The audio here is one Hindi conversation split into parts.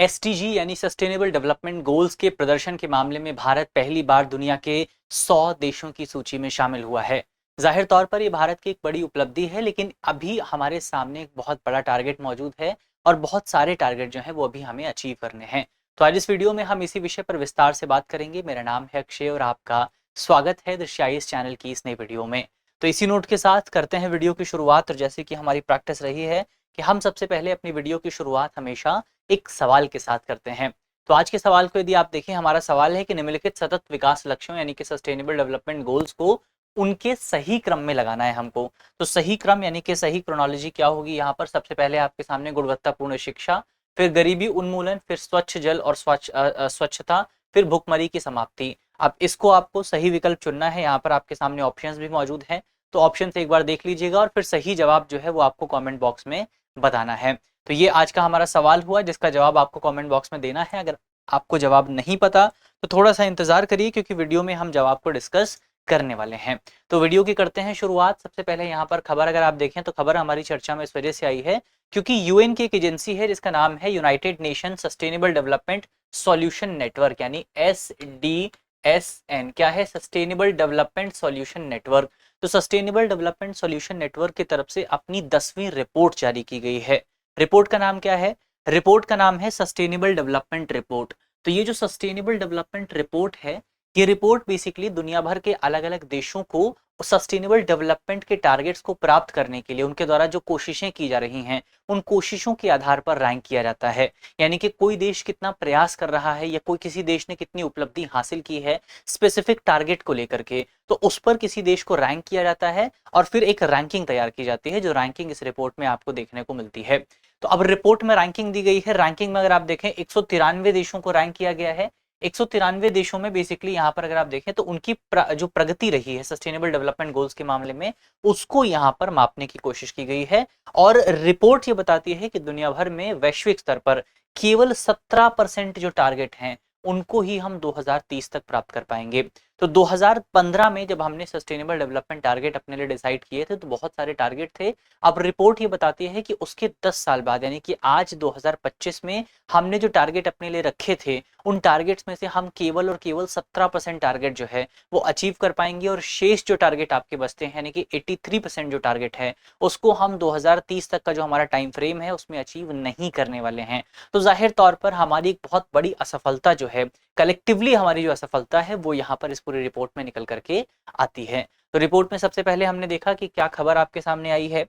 एसडीजी यानी सस्टेनेबल डेवलपमेंट गोल्स के प्रदर्शन के मामले में भारत पहली बार दुनिया के 100 देशों की सूची में शामिल हुआ है। जाहिर तौर पर ये भारत की एक बड़ी उपलब्धि है, लेकिन अभी हमारे सामने एक बहुत बड़ा टारगेट मौजूद है और बहुत सारे टारगेट जो हैं वो अभी हमें अचीव करने हैं। तो आज इस वीडियो में हम इसी विषय पर विस्तार से बात करेंगे। मेरा नाम है अक्षय और आपका स्वागत है दृश्याइस चैनल की इस नई वीडियो में। तो इसी नोट के साथ करते हैं वीडियो की शुरुआत। और जैसे कि हमारी प्रैक्टिस रही है कि हम सबसे पहले अपनी वीडियो की शुरुआत हमेशा एक सवाल के साथ करते हैं। तो आज के सवाल को यदि आप देखें, हमारा सवाल है कि निम्नलिखित सतत विकास लक्ष्यों यानी कि सस्टेनेबल डेवलपमेंट गोल्स को उनके सही क्रम में लगाना है हमको। तो सही क्रम यानी कि सही क्रोनोलॉजी क्या होगी? यहाँ पर सबसे पहले आपके सामने गुणवत्तापूर्ण शिक्षा, फिर गरीबी उन्मूलन, फिर स्वच्छ जल और स्वच्छता, फिर भुखमरी की समाप्ति। अब इसको आपको सही विकल्प चुनना है। यहाँ पर आपके सामने ऑप्शंस भी मौजूद हैं, तो ऑप्शन एक बार देख लीजिएगा और फिर सही जवाब जो है वो आपको कमेंट बॉक्स में बताना है। तो ये आज का हमारा सवाल हुआ जिसका जवाब आपको कमेंट बॉक्स में देना है। अगर आपको जवाब नहीं पता तो थोड़ा सा इंतजार करिए, क्योंकि वीडियो में हम जवाब को डिस्कस करने वाले हैं। तो वीडियो की करते हैं शुरुआत। सबसे पहले यहाँ पर खबर अगर आप देखें तो खबर हमारी चर्चा में इस वजह से आई है क्योंकि यूएन की एक एजेंसी है जिसका नाम है United nation sustainable development solution network यानी SDSN। क्या है? Sustainable development solution network. तो सस्टेनेबल डेवलपमेंट सॉल्यूशन नेटवर्क की तरफ से अपनी 10वीं रिपोर्ट जारी की गई है। रिपोर्ट का नाम क्या है? रिपोर्ट का नाम है सस्टेनेबल डेवलपमेंट रिपोर्ट। तो ये जो सस्टेनेबल डेवलपमेंट रिपोर्ट है, ये रिपोर्ट बेसिकली दुनिया भर के अलग अलग देशों को सस्टेनेबल डेवलपमेंट के टारगेट्स को प्राप्त करने के लिए उनके द्वारा जो कोशिशें की जा रही हैं उन कोशिशों के आधार पर रैंक किया जाता है। यानी कि कोई देश कितना प्रयास कर रहा है या कोई किसी देश ने कितनी उपलब्धि हासिल की है स्पेसिफिक टारगेट को लेकर के, तो उस पर किसी देश को रैंक किया जाता है और फिर एक रैंकिंग तैयार की जाती है, जो रैंकिंग इस रिपोर्ट में आपको देखने को मिलती है। तो अब रिपोर्ट में रैंकिंग दी गई है। रैंकिंग में अगर आप देखें 193 देशों को रैंक किया गया है। 193 देशों में बेसिकली यहाँ पर अगर आप देखें तो उनकी जो प्रगति रही है सस्टेनेबल डेवलपमेंट गोल्स के मामले में, उसको यहाँ पर मापने की कोशिश की गई है। और रिपोर्ट ये बताती है कि दुनिया भर में वैश्विक स्तर पर केवल 17% जो टारगेट हैं उनको ही हम 2030 तक प्राप्त कर पाएंगे। तो 2015 में जब हमने सस्टेनेबल डेवलपमेंट टारगेट अपने लिए डिसाइड किए थे तो बहुत सारे टारगेट थे। अब रिपोर्ट ये बताती है कि उसके 10 साल बाद यानी कि आज 2025 में हमने जो टारगेट अपने लिए रखे थे उन टारगेट्स में से हम केवल और केवल 17% टारगेट जो है वो अचीव कर पाएंगे, और शेष जो टारगेट आपके बचते हैं यानी कि 83% जो टारगेट है उसको हम 2030 तक का जो हमारा टाइम फ्रेम है उसमें अचीव नहीं करने वाले हैं। तो जाहिर तौर पर हमारी एक बहुत बड़ी असफलता जो है, कलेक्टिवली हमारी जो असफलता है वो यहाँ पर इस पूरी रिपोर्ट में निकल करके आती है। तो रिपोर्ट में सबसे पहले हमने देखा कि क्या खबर आपके सामने आई है।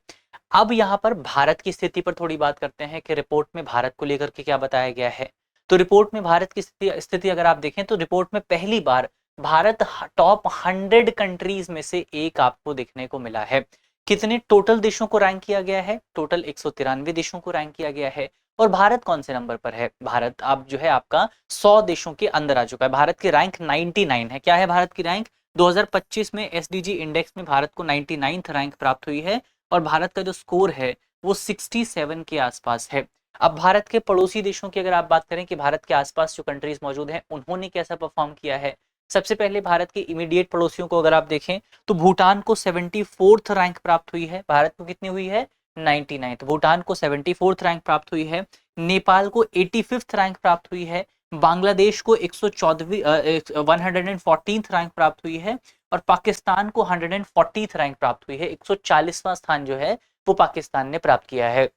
अब यहाँ पर भारत की स्थिति पर थोड़ी बात करते हैं कि रिपोर्ट में भारत को लेकर के क्या बताया गया है। तो रिपोर्ट में भारत की स्थिति अगर आप देखें तो रिपोर्ट में पहली बार भारत टॉप 100 कंट्रीज में से एक आपको देखने को मिला है। कितने टोटल देशों को रैंक किया गया है? टोटल 193 देशों को रैंक किया गया है। और भारत कौन से नंबर पर है? भारत अब जो है आपका 100 देशों के अंदर आ चुका है। भारत की रैंक 99 है। क्या है भारत की रैंक? 2025 में एसडीजी इंडेक्स में भारत को 99th रैंक प्राप्त हुई है और भारत का जो स्कोर है वो 67 के आसपास है। अब भारत के पड़ोसी देशों की अगर आप बात करें कि भारत के आसपास जो कंट्रीज मौजूद हैं उन्होंने कैसा परफॉर्म किया है, सबसे पहले भारत के इमीडिएट पड़ोसियों को अगर आप देखें तो भूटान को 74th रैंक प्राप्त हुई है। भारत को कितनी हुई है? 99th। भूटान को 74th रैंक प्राप्त हुई है। नेपाल को 85th रैंक प्राप्त हुई है। बांग्लादेश को 114th रैंक प्राप्त हुई है और पाकिस्तान को 140th रैंक प्राप्त हुई है। 140वां स्थान जो है वो पाकिस्तान ने प्राप्त किया है।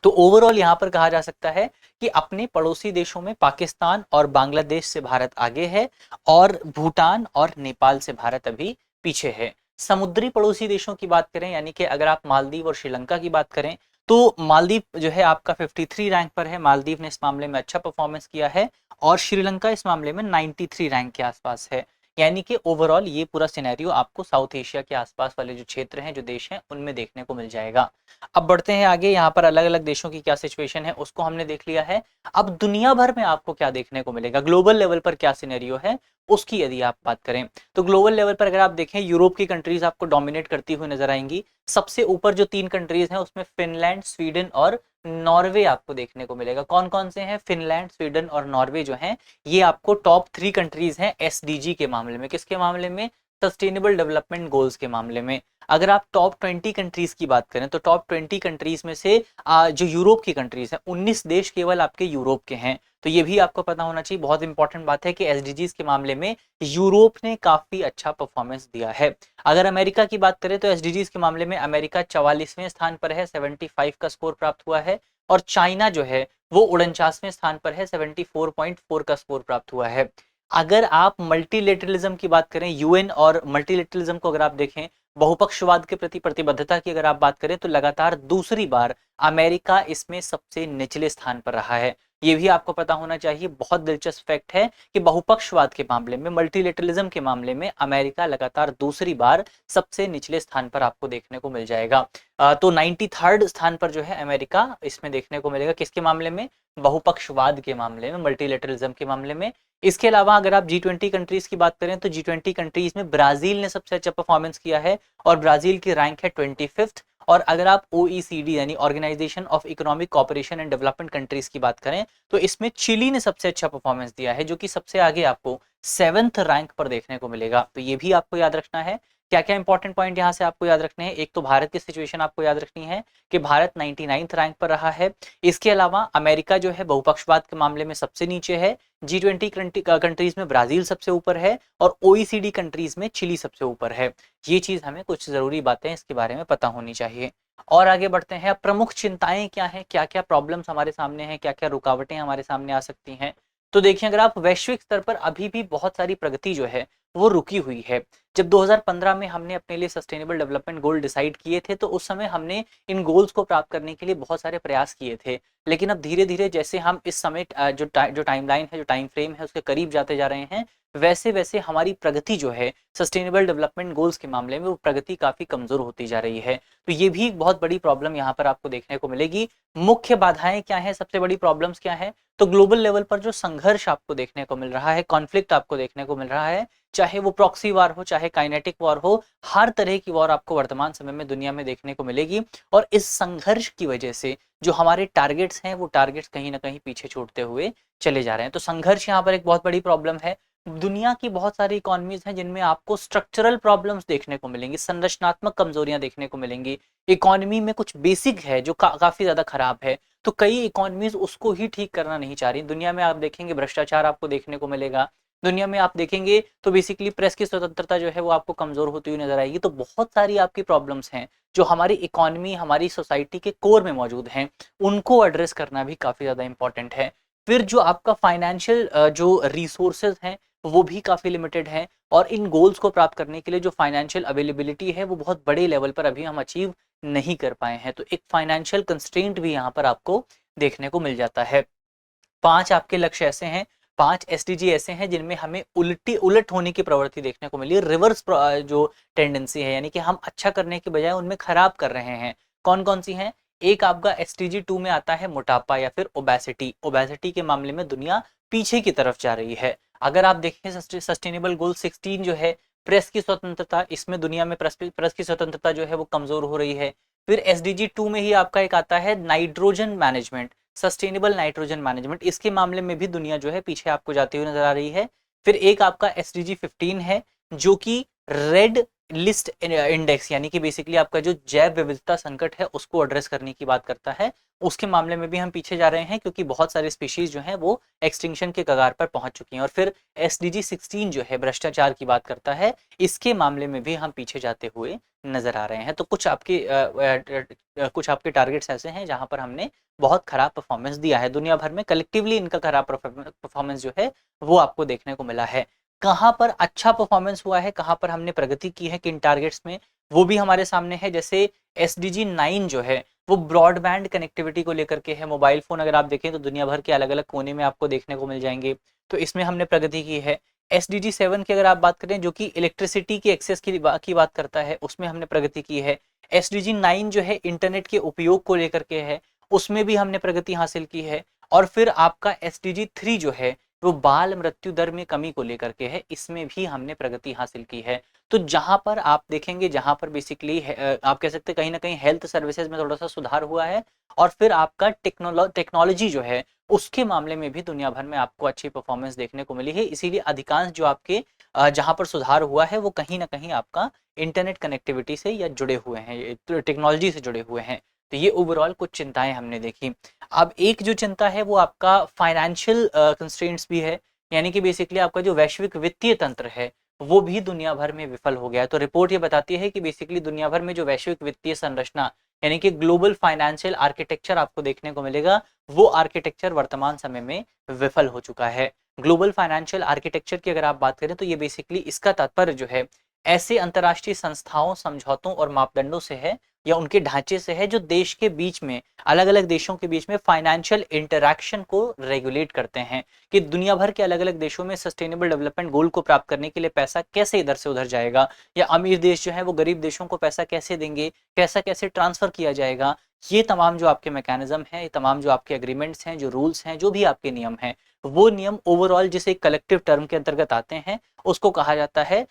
तो ओवरऑल यहाँ पर कहा जा सकता है कि अपने पड़ोसी देशों में पाकिस्तान और बांग्लादेश से भारत आगे है और भूटान और नेपाल से भारत अभी पीछे है। समुद्री पड़ोसी देशों की बात करें यानी कि अगर आप मालदीव और श्रीलंका की बात करें तो मालदीव जो है आपका 53 रैंक पर है। मालदीव ने इस मामले में अच्छा परफॉर्मेंस किया है और श्रीलंका इस मामले में 93 रैंक के आसपास है। यानी कि ओवरऑल ये पूरा सिनेरियो आपको साउथ एशिया के आसपास वाले जो क्षेत्र हैं, जो देश हैं, उनमें देखने को मिल जाएगा। अब बढ़ते हैं आगे। यहाँ पर अलग अलग देशों की क्या सिचुएशन है उसको हमने देख लिया है। अब दुनिया भर में आपको क्या देखने को मिलेगा, ग्लोबल लेवल पर क्या सिनेरियो है उसकी यदि आप बात करें तो ग्लोबल लेवल पर अगर आप देखें यूरोप की कंट्रीज आपको डोमिनेट करती हुई नजर आएंगी। सबसे ऊपर जो 3 कंट्रीज हैं उसमें फिनलैंड, स्वीडन और नॉर्वे आपको देखने को मिलेगा। कौन कौन से हैं? फिनलैंड, स्वीडन और नॉर्वे जो हैं ये आपको टॉप 3 कंट्रीज हैं एसडीजी के मामले में। किसके मामले में? सस्टेनेबल डेवलपमेंट गोल्स के मामले में। अगर आप टॉप 20 कंट्रीज की बात करें तो टॉप 20 कंट्रीज में से जो यूरोप की कंट्रीज हैं 19 देश केवल आपके यूरोप के हैं। तो ये भी आपको पता होना चाहिए, बहुत इंपॉर्टेंट बात है कि एसडीजीज के मामले में यूरोप ने काफी अच्छा परफॉर्मेंस दिया है। अगर अमेरिका की बात करें तो एसडीजीज के मामले में अमेरिका 44वें स्थान पर है, 75 का स्कोर प्राप्त हुआ है। और चाइना जो है वो 49वें स्थान पर है, 74.4 का स्कोर प्राप्त हुआ है। अगर आप मल्टीलेटरलिज्म की बात करें, यूएन और मल्टीलेटरलिज्म को अगर आप देखें, बहुपक्षवाद के प्रति प्रतिबद्धता की अगर आप बात करें, तो लगातार दूसरी बार अमेरिका इसमें सबसे निचले स्थान पर रहा है। ये भी आपको पता होना चाहिए, बहुत दिलचस्प फैक्ट है कि बहुपक्षवाद के मामले में, मल्टीलेटरलिज्म के मामले में अमेरिका लगातार दूसरी बार सबसे निचले स्थान पर आपको देखने को मिल जाएगा। तो 93rd स्थान पर जो है अमेरिका इसमें देखने को मिलेगा, किसके मामले में? बहुपक्षवाद के मामले में, मल्टीलेटरलिज्म के मामले में। इसके अलावा अगर आप G20 कंट्रीज की बात करें तो G20 कंट्रीज में ब्राजील ने सबसे अच्छा परफॉर्मेंस किया है और ब्राजील की रैंक है 25th। और अगर आप OECD यानी organisation of economic cooperation and development countries की बात करें तो इसमें चिली ने सबसे अच्छा परफॉर्मेंस दिया है, जो कि सबसे आगे आपको 7th रैंक पर देखने को मिलेगा। तो ये भी आपको याद रखना है। क्या क्या इंपॉर्टेंट पॉइंट यहाँ से आपको याद रखने हैं? एक तो भारत की सिचुएशन आपको याद रखनी है कि भारत 99th रैंक पर रहा है। इसके अलावा अमेरिका जो है बहुपक्षवाद के मामले में सबसे नीचे है, G20 कंट्रीज में ब्राजील सबसे ऊपर है और OECD कंट्रीज में चिली सबसे ऊपर है। ये चीज हमें कुछ जरूरी बातें इसके बारे में पता होनी चाहिए। और आगे बढ़ते हैं, अब प्रमुख चिंताएं क्या हैं, क्या क्या प्रॉब्लम्स हमारे सामने हैं, क्या क्या रुकावटें हमारे सामने आ सकती हैं। तो देखिए, अगर आप वैश्विक स्तर पर अभी भी बहुत सारी प्रगति जो है वो रुकी हुई है। जब 2015 में हमने अपने लिए सस्टेनेबल डेवलपमेंट गोल डिसाइड किए थे तो उस समय हमने इन गोल्स को प्राप्त करने के लिए बहुत सारे प्रयास किए थे। लेकिन अब धीरे धीरे जैसे हम इस समय जो टाइमलाइन है, जो टाइम फ्रेम है, उसके करीब जाते जा रहे हैं, वैसे वैसे हमारी प्रगति जो है सस्टेनेबल डेवलपमेंट गोल्स के मामले में वो प्रगति काफी कमजोर होती जा रही है। तो ये भी एक बहुत बड़ी प्रॉब्लम यहाँ पर आपको देखने को मिलेगी। मुख्य बाधाएं क्या है, सबसे बड़ी प्रॉब्लम्स क्या है? तो ग्लोबल लेवल पर जो संघर्ष आपको देखने को मिल रहा है, कॉन्फ्लिक्ट आपको देखने को मिल रहा है, चाहे वो प्रॉक्सी वार हो, चाहे काइनेटिक वार हो, हर तरह की वार आपको वर्तमान समय में दुनिया में देखने को मिलेगी। और इस संघर्ष की वजह से जो हमारे टारगेट्स हैं वो टारगेट्स कहीं ना कहीं पीछे छूटते हुए चले जा रहे हैं। तो संघर्ष यहाँ पर एक बहुत बड़ी प्रॉब्लम है। दुनिया की बहुत सारी इकोनॉमीज हैं जिनमें आपको स्ट्रक्चरल प्रॉब्लम्स देखने को मिलेंगी, संरचनात्मक कमजोरियां देखने को मिलेंगी। इकोनॉमी में कुछ बेसिक है जो काफी ज्यादा खराब है, तो कई इकोनॉमीज उसको ही ठीक करना नहीं चाह रही। दुनिया में आप देखेंगे भ्रष्टाचार आपको देखने को मिलेगा, दुनिया में आप देखेंगे तो बेसिकली प्रेस की स्वतंत्रता जो है वो आपको कमजोर होती हुई नजर आएगी। तो बहुत सारी आपकी प्रॉब्लम्स हैं जो हमारी इकोनॉमी, हमारी सोसाइटी के कोर में मौजूद हैं, उनको एड्रेस करना भी काफी ज्यादा इंपॉर्टेंट है। फिर जो आपका फाइनेंशियल जो रिसोर्सेज हैं वो भी काफी लिमिटेड हैं, और इन गोल्स को प्राप्त करने के लिए जो फाइनेंशियल अवेलेबिलिटी है वो बहुत बड़े लेवल पर अभी हम अचीव नहीं कर पाए हैं। तो एक फाइनेंशियल कंस्ट्रेंट भी यहाँ पर आपको देखने को मिल जाता है। 5 आपके लक्ष्य ऐसे हैं, 5 एसडीजी ऐसे हैं जिनमें हमें उलट होने की प्रवृत्ति देखने को मिली है, रिवर्स जो टेंडेंसी है, यानी कि हम अच्छा करने के बजाय उनमें खराब कर रहे हैं। कौन कौन सी हैं? एक आपका एसडीजी 2 में आता है मोटापा या फिर ओबेसिटी। ओबेसिटी के मामले में दुनिया पीछे की तरफ जा रही है। अगर आप देखें सस्टेनेबल गोल 16 जो है प्रेस की स्वतंत्रता, इसमें दुनिया में प्रेस की स्वतंत्रता जो है वो कमजोर हो रही है। फिर एसडीजी 2 में ही आपका एक आता है nitrogen management, sustainable nitrogen management. इसके मामले में भी दुनिया जो है पीछे आपको जाती हुई नजर आ रही है। फिर एक आपका एसडीजी 15 है जो कि रेड लिस्ट इंडेक्स, यानी कि बेसिकली आपका जो जैव विविधता संकट है उसको एड्रेस करने की बात करता है। उसके मामले में भी हम पीछे जा रहे हैं क्योंकि बहुत सारे स्पीशीज जो हैं वो एक्सटिंक्शन के कगार पर पहुंच चुकी हैं। और फिर एसडीजी 16 जो है भ्रष्टाचार की बात करता है, इसके मामले में भी हम पीछे जाते हुए नजर आ रहे हैं। तो कुछ आपके टारगेट्स ऐसे हैं जहां पर हमने बहुत खराब परफॉर्मेंस दिया है। दुनिया भर में कलेक्टिवली इनका खराब परफॉर्मेंस जो है वो आपको देखने को मिला है। कहाँ पर अच्छा परफॉर्मेंस हुआ है, कहाँ पर हमने प्रगति की है, किन टारगेट्स में, वो भी हमारे सामने है। जैसे एसडीजी 9 जो है वो ब्रॉडबैंड कनेक्टिविटी को लेकर के है। मोबाइल फोन अगर आप देखें तो दुनिया भर के अलग अलग कोने में आपको देखने को मिल जाएंगे, तो इसमें हमने प्रगति की है। एसडीजी 7 की अगर आप बात करें जो कि इलेक्ट्रिसिटी की एक्सेस की बात करता है, उसमें हमने प्रगति की है। एसडीजी 9 जो है इंटरनेट के उपयोग को लेकर के है, उसमें भी हमने प्रगति हासिल की है। और फिर आपका एसडीजी 3 जो है वो बाल मृत्यु दर में कमी को लेकर के है, इसमें भी हमने प्रगति हासिल की है। तो जहां पर आप देखेंगे, जहां पर बेसिकली आप कह सकते हैं कहीं ना कहीं हेल्थ सर्विसेज में थोड़ा सा सुधार हुआ है, और फिर आपका टेक्नोलॉजी जो है उसके मामले में भी दुनिया भर में आपको अच्छी परफॉर्मेंस देखने को मिली है। इसीलिए अधिकांश जो आपके जहाँ पर सुधार हुआ है वो कहीं ना कहीं आपका इंटरनेट कनेक्टिविटी से या जुड़े हुए हैं, टेक्नोलॉजी से जुड़े हुए हैं। तो ये ओवरऑल कुछ चिंताएं हमने देखी। अब एक जो चिंता है वो आपका फाइनेंशियल कंस्ट्रेंट्स भी है, यानी कि बेसिकली आपका जो वैश्विक वित्तीय तंत्र है वो भी दुनिया भर में विफल हो गया है। तो रिपोर्ट ये बताती है कि बेसिकली दुनिया भर में जो वैश्विक वित्तीय संरचना यानी कि ग्लोबल फाइनेंशियल आर्किटेक्चर आपको देखने को मिलेगा, वो आर्किटेक्चर वर्तमान समय में विफल हो चुका है। ग्लोबल फाइनेंशियल आर्किटेक्चर की अगर आप बात करें तो ये बेसिकली इसका तात्पर्य जो है ऐसे अंतर्राष्ट्रीय संस्थाओं, समझौतों और मापदंडों से है या उनके ढांचे से है जो देश के बीच में, अलग अलग देशों के बीच में फाइनेंशियल इंटरैक्शन को रेगुलेट करते हैं कि दुनिया भर के अलग अलग देशों में सस्टेनेबल डेवलपमेंट गोल को प्राप्त करने के लिए पैसा कैसे इधर से उधर जाएगा, या अमीर देश जो है वो गरीब देशों को पैसा कैसे देंगे, कैसा कैसे ट्रांसफर किया जाएगा। ये तमाम जो आपके मैकेनिज्म हैं, ये तमाम जो आपके एग्रीमेंट्स हैं, जो रूल्स हैं, जो भी आपके नियम हैं, वो नियम ओवरऑल जिस एक कलेक्टिव टर्म के अंतर्गत आते हैं उसको कहा जाता है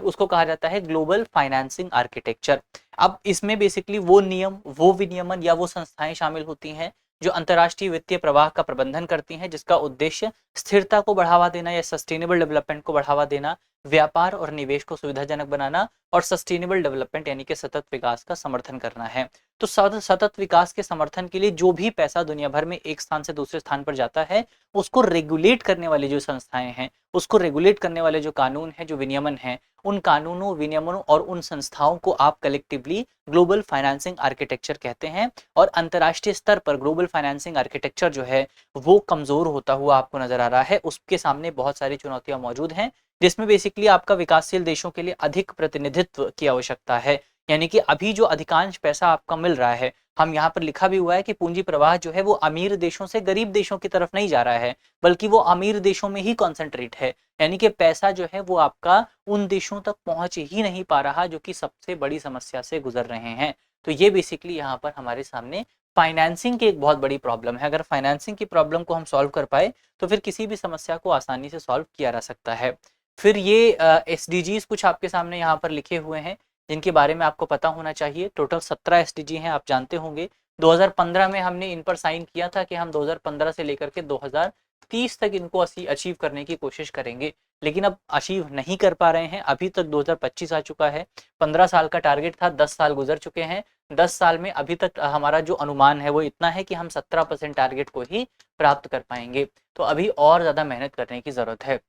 उसको कहा जाता है ग्लोबल फाइनेंसिंग आर्किटेक्चर। अब इसमें बेसिकली वो नियम, वो विनियमन या वो संस्थाएं शामिल होती हैं जो अंतर्राष्ट्रीय वित्तीय प्रवाह का प्रबंधन करती हैं, जिसका उद्देश्य स्थिरता को बढ़ावा देना या सस्टेनेबल डेवलपमेंट को बढ़ावा देना, व्यापार और निवेश को सुविधाजनक बनाना और सस्टेनेबल डेवलपमेंट यानी कि सतत विकास का समर्थन करना है। तो सतत विकास के समर्थन के लिए जो भी पैसा दुनिया भर में एक स्थान से दूसरे स्थान पर जाता है उसको रेगुलेट करने वाली जो संस्थाएं हैं, उसको रेगुलेट करने वाले जो कानून है, जो विनियमन है, उन कानूनों, विनियमनों और उन संस्थाओं को आप कलेक्टिवली ग्लोबल फाइनेंसिंग आर्किटेक्चर कहते हैं। और अंतर्राष्ट्रीय स्तर पर ग्लोबल फाइनेंसिंग आर्किटेक्चर जो है वो कमजोर होता हुआ आपको नजर आ रहा है। उसके सामने बहुत सारी चुनौतियां मौजूद हैं, जिसमें बेसिकली आपका विकासशील देशों के लिए अधिक प्रतिनिधित्व की आवश्यकता है। यानी कि अभी जो अधिकांश पैसा आपका मिल रहा है, हम यहाँ पर लिखा भी हुआ है कि पूंजी प्रवाह जो है वो अमीर देशों से गरीब देशों की तरफ नहीं जा रहा है, बल्कि वो अमीर देशों में ही कॉन्सेंट्रेट है। यानी कि पैसा जो है वो आपका उन देशों तक पहुंच ही नहीं पा रहा जो कि सबसे बड़ी समस्या से गुजर रहे हैं। तो ये बेसिकली यहाँ पर हमारे सामने फाइनेंसिंग की एक बहुत बड़ी प्रॉब्लम है। अगर फाइनेंसिंग की प्रॉब्लम को हम सॉल्व कर पाए तो फिर किसी भी समस्या को आसानी से सॉल्व किया जा सकता है। फिर ये एसडीजीज कुछ आपके सामने यहाँ पर लिखे हुए हैं जिनके बारे में आपको पता होना चाहिए। टोटल 17 एसडीजी हैं, आप जानते होंगे। 2015 में हमने इन पर साइन किया था कि हम 2015 से लेकर के 2030 तक इनको अचीव करने की कोशिश करेंगे, लेकिन अब अचीव नहीं कर पा रहे हैं। अभी तक 2025 आ चुका है, 15 साल का टारगेट था, 10 साल गुजर चुके हैं। 10 साल में अभी तक हमारा जो अनुमान है वो इतना है कि हम 17% टारगेट को ही प्राप्त कर पाएंगे। तो अभी और ज़्यादा मेहनत करने की ज़रूरत है।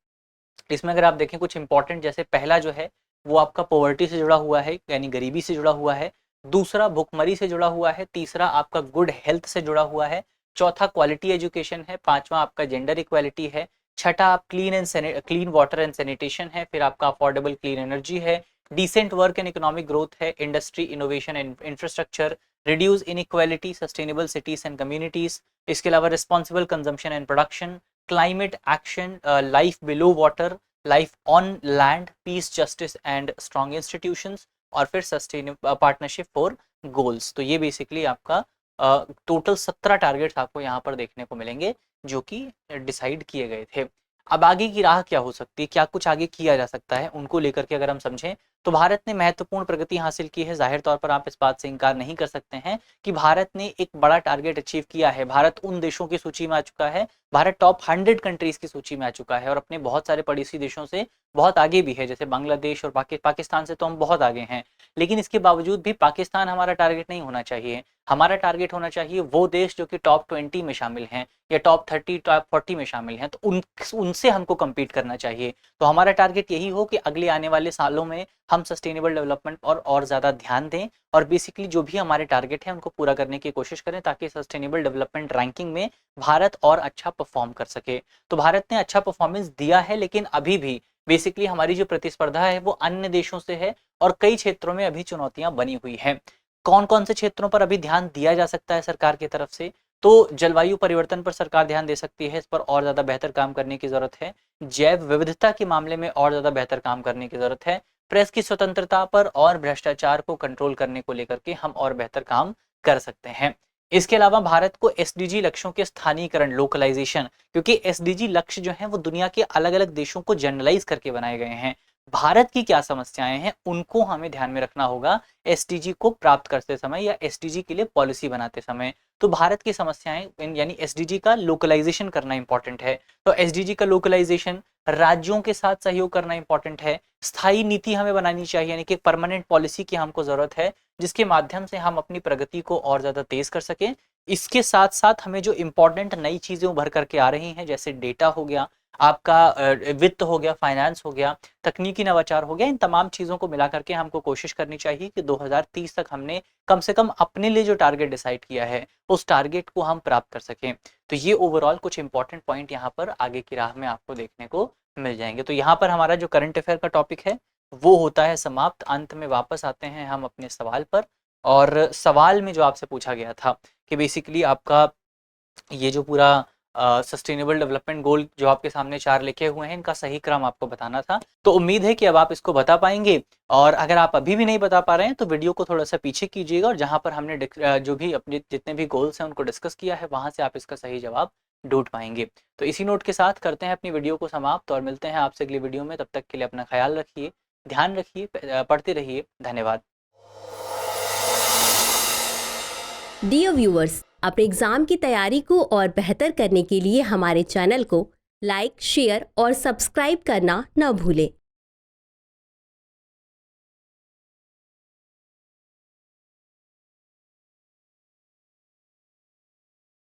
इसमें अगर आप देखें कुछ इंपॉर्टेंट, जैसे पहला जो है वो आपका पॉवर्टी से जुड़ा हुआ है, यानी गरीबी से जुड़ा हुआ है। दूसरा भुखमरी से जुड़ा हुआ है। तीसरा आपका गुड हेल्थ से जुड़ा हुआ है। चौथा क्वालिटी एजुकेशन है। पांचवा आपका जेंडर इक्वालिटी है। छठा आप क्लीन वाटर एंड सैनिटेशन है। फिर आपका अफोर्डेबल क्लीन एनर्जी है। Decent work and economic growth है। Industry, innovation and infrastructure, reduce inequality, sustainable cities and communities. इसके अलावा responsible consumption and production, climate action, life below water, life on land, peace, justice and strong institutions, और फिर सस्टेनेबल पार्टनरशिप फॉर गोल्स। तो ये बेसिकली आपका टोटल 17 टारगेट्स आपको यहाँ पर देखने को मिलेंगे जो कि डिसाइड किए गए थे। अब आगे की राह क्या हो सकती है, क्या कुछ आगे किया जा सकता है, उनको लेकर के अगर हम समझें तो भारत ने महत्वपूर्ण प्रगति हासिल की है। जाहिर तौर पर आप इस बात से इनकार नहीं कर सकते हैं कि भारत ने एक बड़ा टारगेट अचीव किया है। भारत उन देशों की सूची में आ चुका है, भारत टॉप 100 कंट्रीज की सूची में आ चुका है और अपने बहुत सारे पड़ोसी देशों से बहुत आगे भी है, जैसे बांग्लादेश और पाकिस्तान से तो हम बहुत आगे हैं। लेकिन इसके बावजूद भी पाकिस्तान हमारा टारगेट नहीं होना चाहिए। हमारा टारगेट होना चाहिए वो देश जो कि टॉप 20 में शामिल हैं या टॉप 30, टॉप 40 में शामिल हैं, तो उनसे हमको कम्पीट करना चाहिए। तो हमारा टारगेट यही हो कि अगले आने वाले सालों में हम सस्टेनेबल डेवलपमेंट और ज़्यादा ध्यान दें और बेसिकली जो भी हमारे टारगेट हैं उनको पूरा करने की कोशिश करें, ताकि सस्टेनेबल डेवलपमेंट रैंकिंग में भारत और अच्छा परफॉर्म कर सके। तो भारत ने अच्छा परफॉर्मेंस दिया है, लेकिन अभी भी बेसिकली हमारी जो प्रतिस्पर्धा है वो अन्य देशों से है और कई क्षेत्रों में अभी चुनौतियां बनी हुई हैं। कौन कौन से क्षेत्रों पर अभी ध्यान दिया जा सकता है सरकार की तरफ से? तो जलवायु परिवर्तन पर सरकार ध्यान दे सकती है, इस पर और ज़्यादा बेहतर काम करने की ज़रूरत है। जैव विविधता के मामले में और ज़्यादा बेहतर काम करने की ज़रूरत है। प्रेस की स्वतंत्रता पर और भ्रष्टाचार को कंट्रोल करने को लेकर के हम और बेहतर काम कर सकते हैं। इसके अलावा भारत को एसडीजी लक्ष्यों के स्थानीयकरण, लोकलाइजेशन, क्योंकि एसडीजी लक्ष्य जो हैं वो दुनिया के अलग अलग देशों को जनरलाइज करके बनाए गए हैं। भारत की क्या समस्याएं हैं उनको हमें ध्यान में रखना होगा एसडीजी को प्राप्त करते समय या एसडीजी के लिए पॉलिसी बनाते समय। तो भारत की समस्याएं यानी एसडीजी का लोकलाइजेशन करना इंपॉर्टेंट है। तो एसडीजी का लोकलाइजेशन राज्यों के साथ सहयोग करना इंपॉर्टेंट है, स्थायी नीति हमें बनानी चाहिए, यानी कि परमानेंट पॉलिसी की हमको जरूरत है जिसके माध्यम से हम अपनी प्रगति को और ज्यादा तेज कर सकें। इसके साथ साथ हमें जो इंपॉर्टेंट नई चीजें उभर करके आ रही हैं, जैसे डेटा हो गया, आपका वित्त हो गया, फाइनेंस हो गया, तकनीकी नवाचार हो गया, इन तमाम चीजों को मिला करके हमको कोशिश करनी चाहिए कि 2030 तक हमने कम से कम अपने लिए जो टारगेट डिसाइड किया है उस टारगेट को हम प्राप्त कर सकें। तो ये ओवरऑल कुछ इंपॉर्टेंट पॉइंट यहाँ पर आगे की राह में आपको देखने को मिल जाएंगे। तो यहाँ पर हमारा जो करंट अफेयर का टॉपिक है वो होता है समाप्त। अंत में वापस आते हैं हम अपने सवाल पर, और सवाल में जो आपसे पूछा गया था कि बेसिकली आपका ये जो पूरा सस्टेनेबल डेवलपमेंट गोल जो आपके सामने 4 लिखे हुए हैं, इनका सही क्रम आपको बताना था। तो उम्मीद है कि अब आप इसको बता पाएंगे, और अगर आप अभी भी नहीं बता पा रहे हैं तो वीडियो को थोड़ा सा पीछे कीजिएगा, और जहां पर हमने जो भी अपने जितने भी गोल्स हैं उनको डिस्कस किया है वहां से आप इसका सही जवाब ढूंढ पाएंगे। तो इसी नोट के साथ करते हैं अपनी वीडियो को समाप्त, और मिलते हैं आपसे अगली वीडियो में। तब तक के लिए अपना ख्याल रखिए, ध्यान रखिए, पढ़ते रहिए। धन्यवाद। डियर व्यूअर्स, अपने एग्जाम की तैयारी को और बेहतर करने के लिए हमारे चैनल को लाइक, शेयर और सब्सक्राइब करना न भूलें।